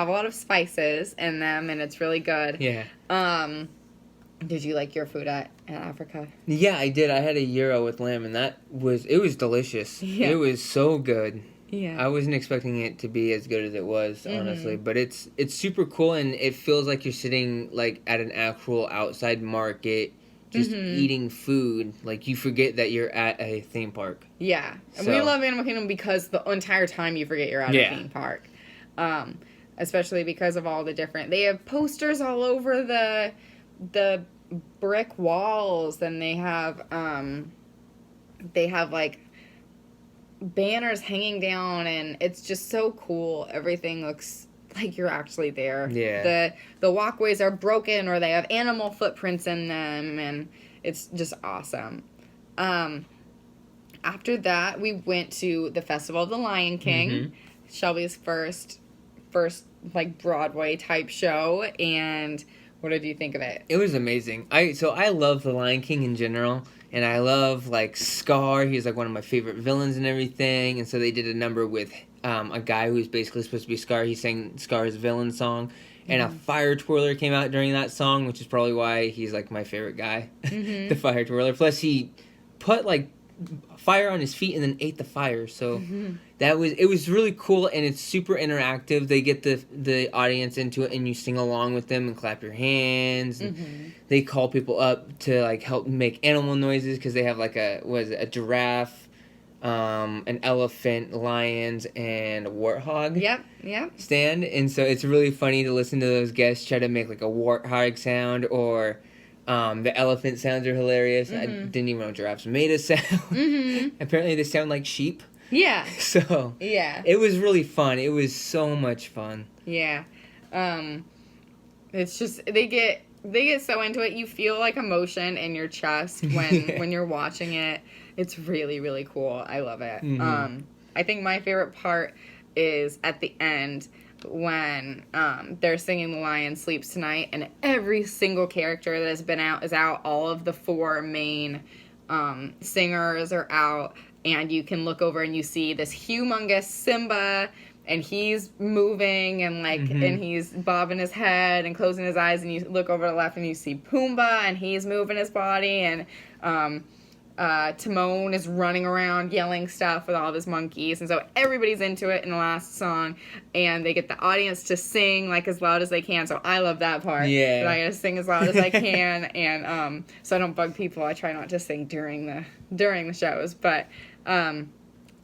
have a lot of spices in them, and it's really good. Yeah. Did you like your food in Africa? Yeah, I did. I had a gyro with lamb, and it was delicious. Yeah. It was so good. Yeah. I wasn't expecting it to be as good as it was, honestly. But it's super cool, and it feels like you're sitting like at an actual outside market, just eating food. Like you forget that you're at a theme park. Yeah, and we love Animal Kingdom because the entire time you forget you're at a theme park. Especially because of all the different. They have posters all over the brick walls, and they have like banners hanging down, and it's just so cool. Everything looks like you're actually there. Yeah. The walkways are broken, or they have animal footprints in them, and it's just awesome. After that, we went to the Festival of the Lion King, Shelby's first like Broadway type show, and what did you think of it? It was amazing. I love the Lion King in general, and I love like Scar. He's like one of my favorite villains and everything. And so they did a number with a guy who's basically supposed to be Scar. He sang Scar's villain song, and a fire twirler came out during that song, which is probably why he's like my favorite guy, the fire twirler. Plus he put like fire on his feet and then ate the fire. So it was really cool, and it's super interactive. They get the audience into it, and you sing along with them and clap your hands. And they call people up to like help make animal noises because they have like a giraffe, an elephant, lions, and a warthog. Yep. Stand, and so it's really funny to listen to those guests try to make like a warthog sound or. The elephant sounds are hilarious. I didn't even know giraffes made a sound. Apparently they sound like sheep. Yeah. So yeah, it was really fun. It was so much fun. Yeah. It's just they get so into it. You feel like emotion in your chest when you're watching it. It's really, really cool. I love it. I think my favorite part is at the end when they're singing The Lion Sleeps Tonight, and every single character that has been out is out. All of the 4 main singers are out, and you can look over and you see this humongous Simba, and he's moving and like and he's bobbing his head and closing his eyes, and you look over to the left and you see Pumbaa, and he's moving his body, and Timon is running around yelling stuff with all of his monkeys, and so everybody's into it in the last song, and they get the audience to sing like as loud as they can. So I love that part. Yeah, I gotta sing as loud as I can, and so I don't bug people. I try not to sing during the shows, but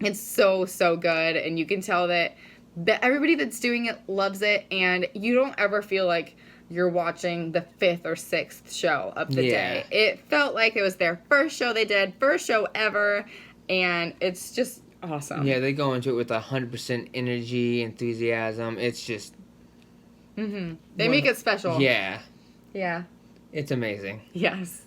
it's so good, and you can tell that everybody that's doing it loves it, and you don't ever feel like you're watching the 5th or 6th show of the day. It felt like it was their first show they did, first show ever, and it's just awesome. Yeah, they go into it with 100% energy, enthusiasm. It's just... They make it special. Yeah. Yeah. It's amazing. Yes.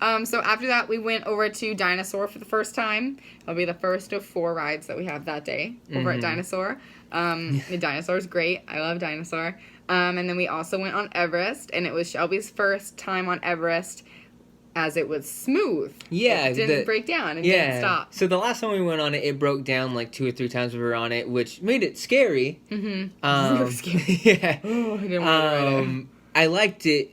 So after that, we went over to Dinosaur for the first time. It'll be the first of 4 rides that we have that day over at Dinosaur. The Dinosaur's great. I love Dinosaur. And then we also went on Everest, and it was Shelby's first time on Everest as it was smooth. Yeah. It didn't break down. It didn't stop. So the last time we went on it, it broke down like 2 or 3 times we were on it, which made it scary. Really scary. Yeah. Oh, I didn't want to I liked it,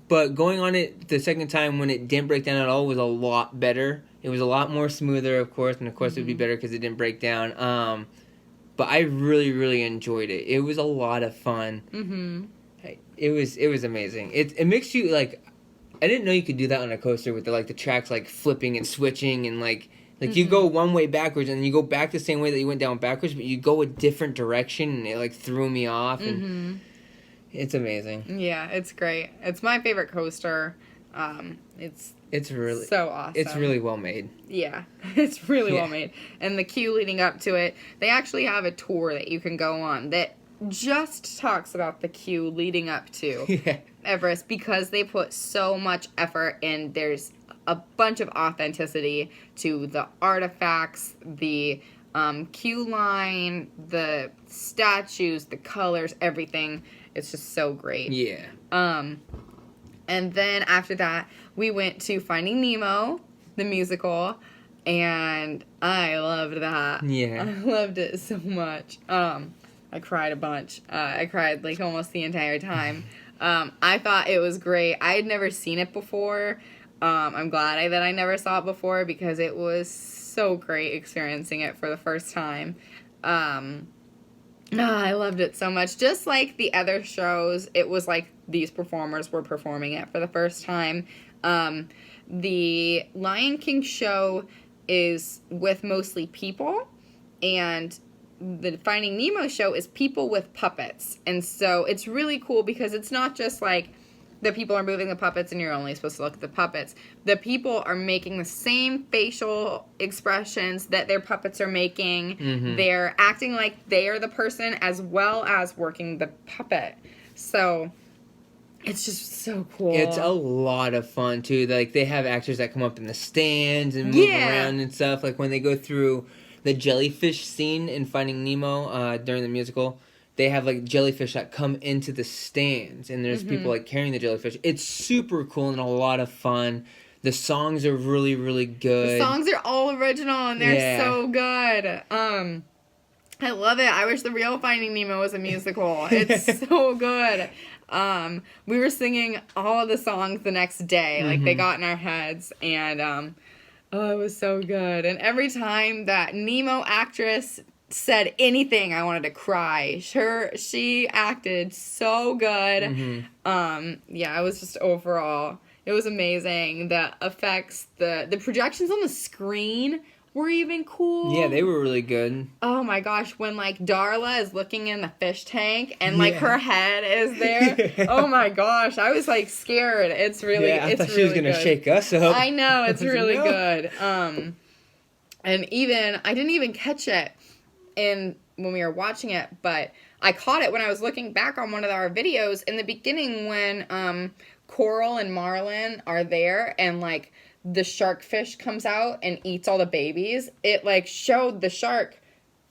but going on it the second time when it didn't break down at all was a lot better. It was a lot more smoother, of course, and of course it would be better because it didn't break down. But I really, really enjoyed it. It was a lot of fun. It was amazing. It makes you like. I didn't know you could do that on a coaster with the tracks like flipping and switching and like you go one way backwards and you go back the same way that you went down backwards, but you go a different direction, and it like threw me off. And it's amazing. Yeah, it's great. It's my favorite coaster. It's really so awesome. It's really well made. Yeah, it's really well made. And the queue leading up to it, they actually have a tour that you can go on that just talks about the queue leading up to Everest, because they put so much effort in. There's a bunch of authenticity to the artifacts, the queue line, the statues, the colors, everything. It's just so great. Yeah. And then after that, we went to Finding Nemo, the musical, and I loved that. Yeah. I loved it so much. I cried a bunch. I cried like almost the entire time. I thought it was great. I had never seen it before. I'm glad that I never saw it before because it was so great experiencing it for the first time. I loved it so much. Just like the other shows, it was like these performers were performing it for the first time. The Lion King show is with mostly people, and the Finding Nemo show is people with puppets. And so it's really cool because it's not just like the people are moving the puppets and you're only supposed to look at the puppets. The people are making the same facial expressions that their puppets are making. Mm-hmm. They're acting like they are the person as well as working the puppet. So it's just so cool. It's a lot of fun, too. Like, they have actors that come up in the stands and move around and stuff. Like, when they go through the jellyfish scene in Finding Nemo during the musical, they have, like, jellyfish that come into the stands, and there's people, like, carrying the jellyfish. It's super cool and a lot of fun. The songs are really, really good. The songs are all original, and they're so good. I love it. I wish the real Finding Nemo was a musical. It's so good. We were singing all of the songs the next day. Like, they got in our heads, and, it was so good. And every time that Nemo actress said anything, I wanted to cry. She acted so good. It was just overall, it was amazing. The effects, the projections on the screen were even cool. Yeah, they were really good. Oh my gosh, when like Darla is looking in the fish tank and like her head is there. Oh my gosh, I was like scared. It's really I thought really she was gonna shake us up. I know, it's really good. And even I didn't even catch it when we were watching it, but I caught it when I was looking back on one of our videos in the beginning when Coral and Marlin are there and like the shark fish comes out and eats all the babies. It like showed the shark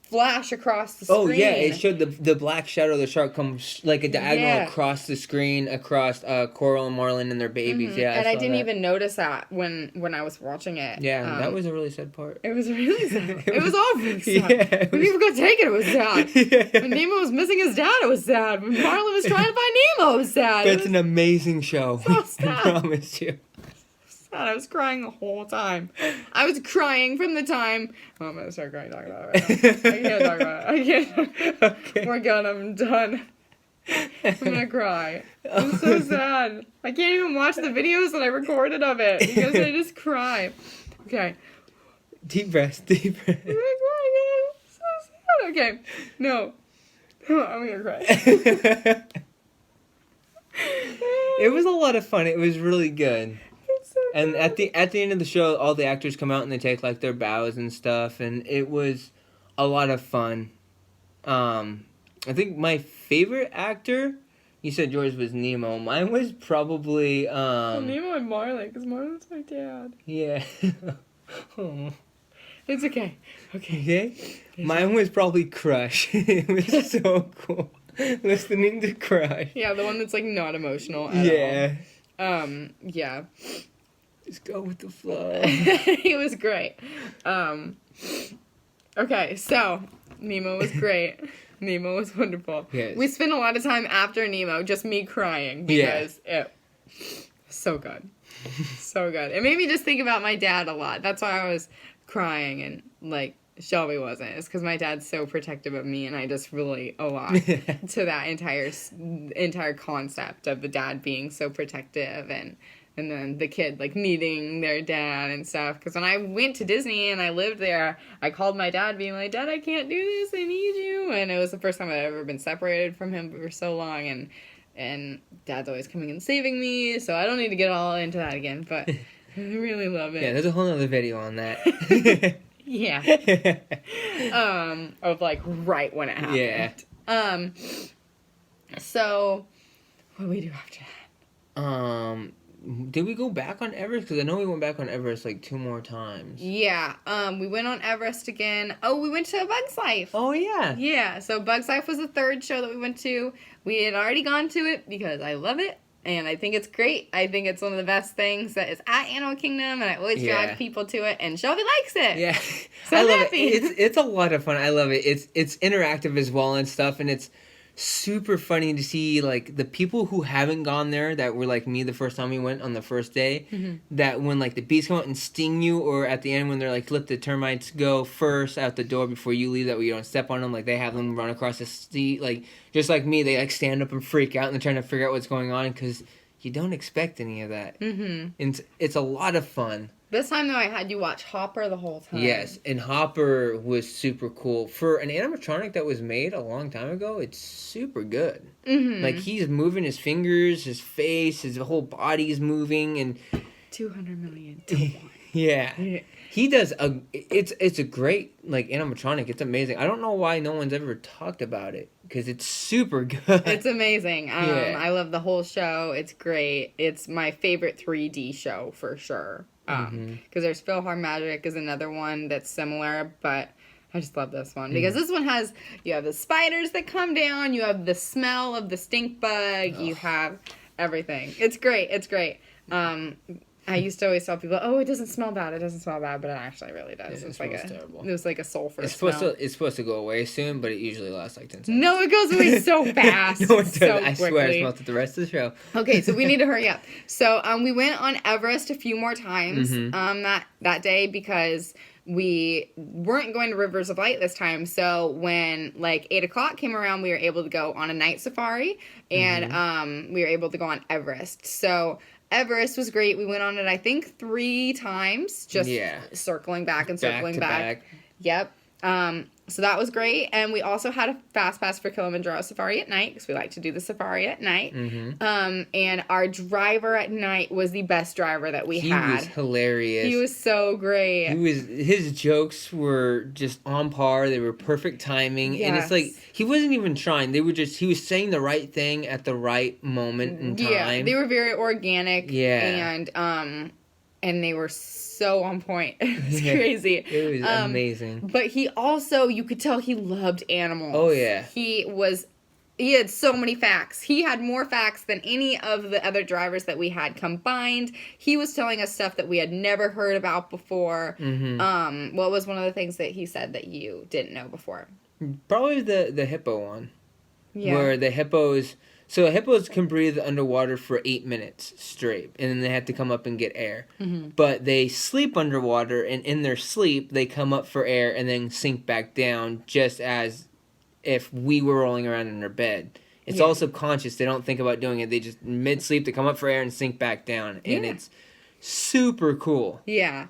flash across the screen. Oh yeah, it showed the black shadow of the shark come like a diagonal across the screen, across Coral and Marlin and their babies. Yeah, and I didn't even notice that when I was watching it. Yeah, that was a really sad part. It was really sad. It was all really sad. When people got taken, it was sad. When Nemo was missing his dad, it was sad. When Marlin was trying to find Nemo, it was sad. It's an amazing show. So sad. I promise you. I was crying the whole time. I was crying from the time... Oh, I'm going to start crying talking about it right now. I can't talk about it. I can't. Okay. We're good. I'm done. I'm going to cry. I'm so sad. I can't even watch the videos that I recorded of it because I just cry. Okay. Deep breath. Deep breath. I'm crying. So sad. Okay. No. I'm going to cry. It was a lot of fun. It was really good. And at the end of the show, all the actors come out and they take like their bows and stuff, and it was a lot of fun. I think my favorite actor, you said yours was Nemo. Mine was probably Nemo and Marlin, because Marlin's my dad. Yeah. Oh. It's okay. Okay. Mine was probably Crush. It was so cool listening to Crush. Yeah, the one that's like not emotional at all. Yeah. Just go with the flow. He was great. Okay, so Nemo was great. Nemo was wonderful. Yes. We spent a lot of time after Nemo, just me crying because it was so good. So good. It made me just think about my dad a lot. That's why I was crying and like Shelby wasn't. It's because my dad's so protective of me and I just relate a lot to that entire concept of the dad being so protective and then the kid, like, needing their dad and stuff. Because when I went to Disney and I lived there, I called my dad being like, Dad, I can't do this. I need you. And it was the first time I'd ever been separated from him for so long. And Dad's always coming and saving me. So I don't need to get all into that again. But I really love it. Yeah, there's a whole other video on that. Yeah. Of, like, right when it happened. Yeah. So, what do we do after that? Did we go back on Everest? Because I know we went back on Everest like 2 more times. Yeah. We went on Everest again. Oh, we went to Bug's Life. Oh, yeah. Yeah. So Bug's Life was the third show that we went to. We had already gone to it because I love it. And I think it's great. I think it's one of the best things that is at Animal Kingdom, and I always drive people to it, and Shelby likes it. Yeah. So I love happy. it. It's a lot of fun. I love it. It's interactive as well and stuff, and it's super funny to see, like, the people who haven't gone there that were like me the first time we went on the first day, that when, like, the bees come out and sting you, or at the end when they're like, let the termites go first out the door before you leave, that way you don't step on them, like, they have them run across the street, like, just like me, they, like, stand up and freak out and they're trying to figure out what's going on, because you don't expect any of that. And it's a lot of fun. This time, though, I had you watch Hopper the whole time. Yes, and Hopper was super cool. For an animatronic that was made a long time ago, it's super good. Like, he's moving his fingers, his face, his whole body's moving, and 200 million to 1. Yeah. He does it's a great, like, animatronic. It's amazing. I don't know why no one's ever talked about it, because it's super good. It's amazing. I love the whole show. It's great. It's my favorite 3D show for sure. Because there's PhilharMagic is another one that's similar, but I just love this one because this one has, you have the spiders that come down, you have the smell of the stink bug, you have everything. It's great. It's great. I used to always tell people, "Oh, it doesn't smell bad. It doesn't smell bad," but it actually really does. Yeah, it's like terrible. It was like a sulfur It's smell. supposed to go away soon, but it usually lasts like 10 seconds. No, it goes away so fast. No, it doesn't. So I quickly. swear I smelled it the rest of the show. Okay, so we need to hurry up. So we went on Everest a few more times that day because we weren't going to Rivers of Light this time. So when like 8 o'clock came around, we were able to go on a night safari, and we were able to go on Everest. So Everest was great. We went on it, I think, 3 times, just circling back and circling back. Yep. So that was great. And we also had a fast pass for Kilimanjaro Safari at night, because we like to do the safari at night. And our driver at night was the best driver that we had. He was hilarious. He was so great. His jokes were just on par. They were perfect timing. Yes. And it's like, he wasn't even trying. He was saying the right thing at the right moment in time. Yeah, they were very organic. Yeah. And they were so on point. It was crazy. It was amazing. But he also, you could tell he loved animals. Oh, yeah. He had so many facts. He had more facts than any of the other drivers that we had combined. He was telling us stuff that we had never heard about before. What was one of the things that he said that you didn't know before? Probably the hippo one. Yeah. Where the hippos... So hippos can breathe underwater for 8 minutes straight, and then they have to come up and get air. But they sleep underwater, and in their sleep, they come up for air and then sink back down, just as if we were rolling around in their bed. It's all subconscious. They don't think about doing it. They just, mid-sleep, they come up for air and sink back down. And it's super cool. Yeah.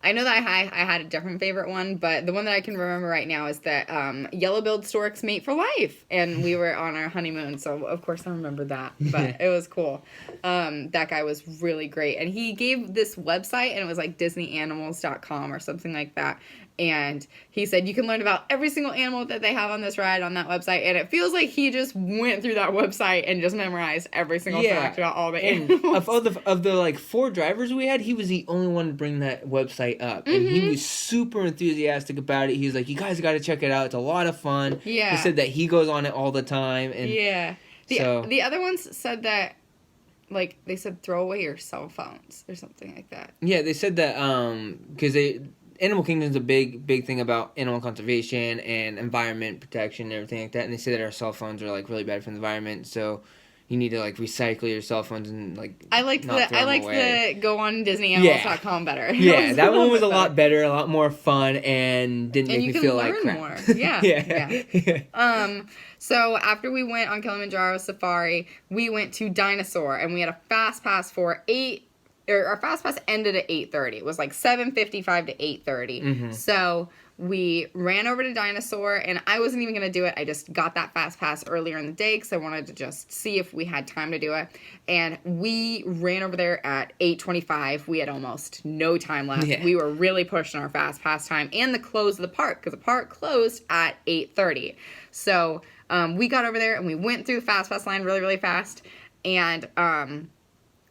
I know that I had a different favorite one, but the one that I can remember right now is that yellow-billed storks mate for life, and we were on our honeymoon, so of course I remember that, but it was cool. That guy was really great, and he gave this website, and it was like DisneyAnimals.com or something like that, and he said you can learn about every single animal that they have on this ride on that website, and it feels like he just went through that website and just memorized every single fact about all the animals. Of the like 4 drivers we had, he was the only one to bring that website up, and he was super enthusiastic about it. He was like, "You guys got to check it out. It's a lot of fun." Yeah, he said that he goes on it all the time, and the other ones said that, like, they said throw away your cell phones or something like that. Yeah, they said that because Animal Kingdom's a big thing about animal conservation and environment protection and everything like that, and they say that our cell phones are like really bad for the environment, so you need to like recycle your cell phones and like I liked the go on DisneyAnimals.com better. Yeah, that one was a lot better, a lot more fun, and didn't make me feel like crap. More. Yeah. So after we went on Kilimanjaro Safari, we went to Dinosaur, and we had a fast pass for our fast pass ended at 8:30. It was like 7:55 to 8:30. So we ran over to Dinosaur, and I wasn't even going to do it. I just got that fast pass earlier in the day because I wanted to just see if we had time to do it. And we ran over there at 8:25. We had almost no time left. Yeah. We were really pushing our fast pass time and the close of the park, because the park closed at 8:30. So we got over there, and we went through the fast pass line really, really fast. And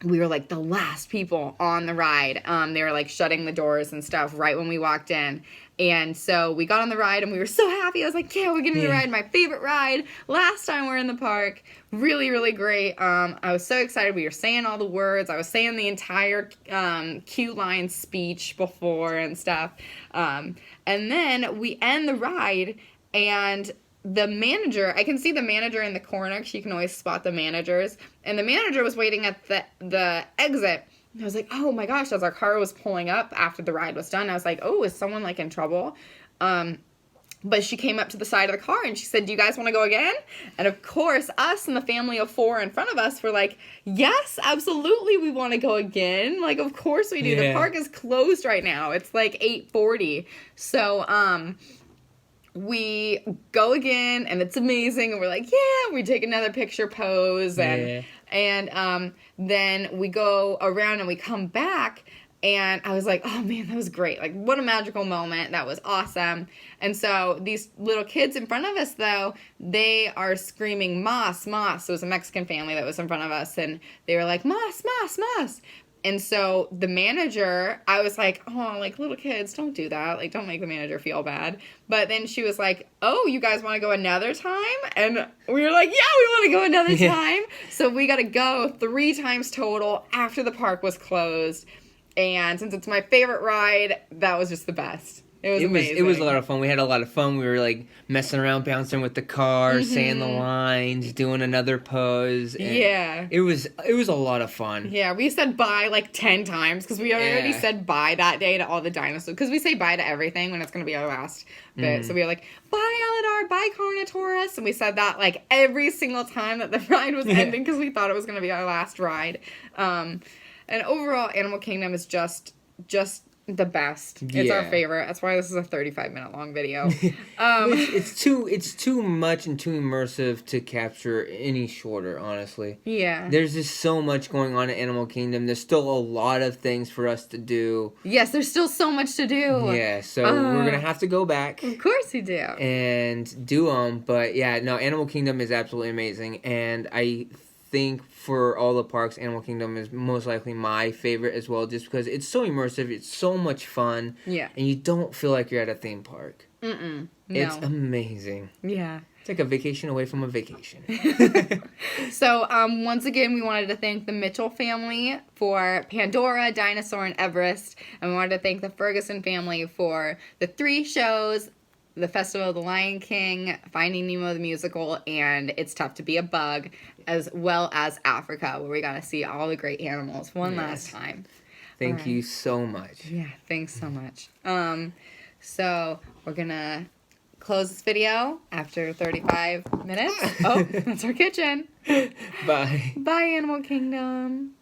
we were like the last people on the ride. They were like shutting the doors and stuff right when we walked in. And so we got on the ride and we were so happy. I was like, yeah, we're getting to ride my favorite ride. Last time we're in the park. Really, really great. I was so excited. We were saying all the words. I was saying the entire Q line speech before and stuff. And then we end the ride and the manager, I can see the manager in the corner because you can always spot the managers. And the manager was waiting at the exit. And I was like, oh my gosh, as our car was pulling up after the ride was done, I was like, oh, is someone like in trouble? But she came up to the side of the car and she said, do you guys want to go again? And of course, us and the family of 4 in front of us were like, yes, absolutely, we want to go again. Like, of course we do. Yeah. The park is closed right now. It's like 8:40. So, we go again and it's amazing. And we're like, yeah, we take another picture pose. And then we go around and we come back. And I was like, oh, man, that was great. Like, what a magical moment. That was awesome. And so these little kids in front of us, though, they are screaming, Mas, Mas. So it was a Mexican family that was in front of us. And they were like, Mas, Mas, Mas. And so the manager, I was like, oh, like, little kids, don't do that. Like, don't make the manager feel bad. But then she was like, oh, you guys want to go another time? And we were like, yeah, we want to go another time. So we got to go 3 times total after the park was closed. And since it's my favorite ride, that was just the best. It was amazing. It was a lot of fun. We had a lot of fun. We were, like, messing around, bouncing with the car, saying the lines, doing another pose. And It was a lot of fun. Yeah, we said bye, like, 10 times, because we already said bye that day to all the dinosaurs. Because we say bye to everything when it's going to be our last bit. So we were like, bye, Aladar, bye, Carnotaurus. And we said that, like, every single time that the ride was ending, because we thought it was going to be our last ride. And overall, Animal Kingdom is just the best. It's our favorite. That's why this is a 35-minute long video. It's too much and too immersive to capture any shorter, honestly. Yeah. There's just so much going on in Animal Kingdom. There's still a lot of things for us to do. Yes, there's still so much to do. Yeah, so we're going to have to go back. Of course we do. And do them. But yeah, no, Animal Kingdom is absolutely amazing. And I think for all the parks, Animal Kingdom is most likely my favorite as well, just because it's so immersive, it's so much fun, and you don't feel like you're at a theme park. No. It's amazing. Yeah. It's like a vacation away from a vacation. So, once again, we wanted to thank the Mitchell family for Pandora, Dinosaur, and Everest, and we wanted to thank the Ferguson family for the 3 shows, the Festival of the Lion King, Finding Nemo the Musical, and It's Tough to Be a Bug, as well as Africa, where we got to see all the great animals one last time. Thank you so much. Yeah, thanks so much. So we're going to close this video after 35 minutes. Oh, that's our kitchen. Bye. Bye, Animal Kingdom.